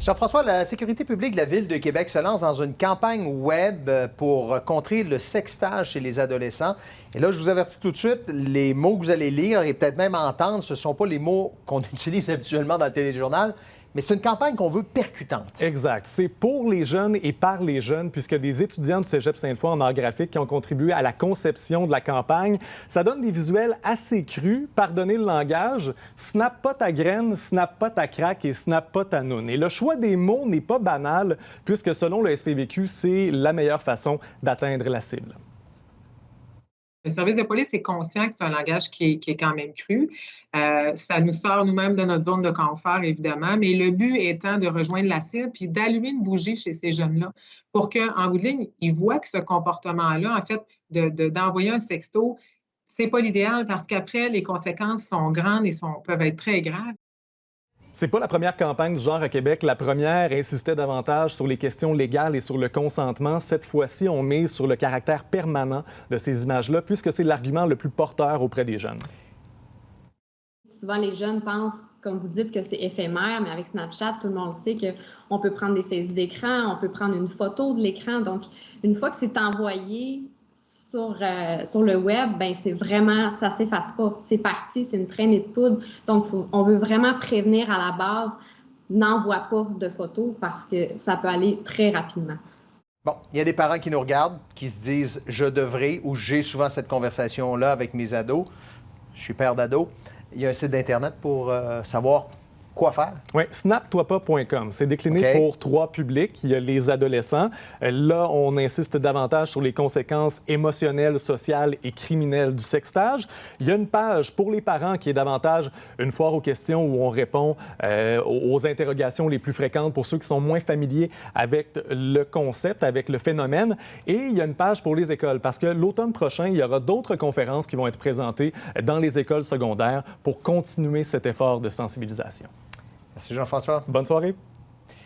Jean-François, la sécurité publique de la Ville de Québec se lance dans une campagne web pour contrer le sextage chez les adolescents. Et là, je vous avertis tout de suite, les mots que vous allez lire et peut-être même entendre, ce ne sont pas les mots qu'on utilise habituellement dans le téléjournal, mais c'est une campagne qu'on veut percutante. Exact. C'est pour les jeunes et par les jeunes, puisque des étudiants du Cégep Sainte-Foy en art graphique qui ont contribué à la conception de la campagne. Ça donne des visuels assez crus, pardonnez le langage. Snap pas ta graine, snap pas ta craque et snap pas ta noune. Et le choix des mots n'est pas banal, puisque selon le SPVQ, c'est la meilleure façon d'atteindre la cible. Le service de police est conscient que c'est un langage qui est quand même cru. Ça nous sort nous-mêmes de notre zone de confort, évidemment, mais le but étant de rejoindre la cible puis d'allumer une bougie chez ces jeunes-là pour qu'en bout de ligne, ils voient que ce comportement-là, en fait, d'envoyer un sexto, c'est pas l'idéal parce qu'après, les conséquences sont grandes et peuvent être très graves. C'est pas la première campagne du genre à Québec. La première insistait davantage sur les questions légales et sur le consentement. Cette fois-ci, on mise sur le caractère permanent de ces images-là, puisque c'est l'argument le plus porteur auprès des jeunes. Souvent, les jeunes pensent, comme vous dites, que c'est éphémère, mais avec Snapchat, tout le monde sait qu'on peut prendre des saisies d'écran, on peut prendre une photo de l'écran. Donc, une fois que c'est envoyé sur le web, ben c'est vraiment, ça s'efface pas. C'est parti, c'est une traînée de poudre. Donc, on veut vraiment prévenir à la base, n'envoie pas de photos parce que ça peut aller très rapidement. Bon, il y a des parents qui nous regardent, qui se disent « je devrais » ou « j'ai souvent cette conversation-là avec mes ados ». Je suis père d'ados. Il y a un site d'Internet pour savoir quoi faire? Oui, snaptoipas.com. C'est décliné pour 3 publics. Il y a les adolescents. Là, on insiste davantage sur les conséquences émotionnelles, sociales et criminelles du sextage. Il y a une page pour les parents qui est davantage une foire aux questions où on répond aux interrogations les plus fréquentes pour ceux qui sont moins familiers avec le concept, avec le phénomène. Et il y a une page pour les écoles parce que l'automne prochain, il y aura d'autres conférences qui vont être présentées dans les écoles secondaires pour continuer cet effort de sensibilisation. Merci Jean-François. Bonne soirée.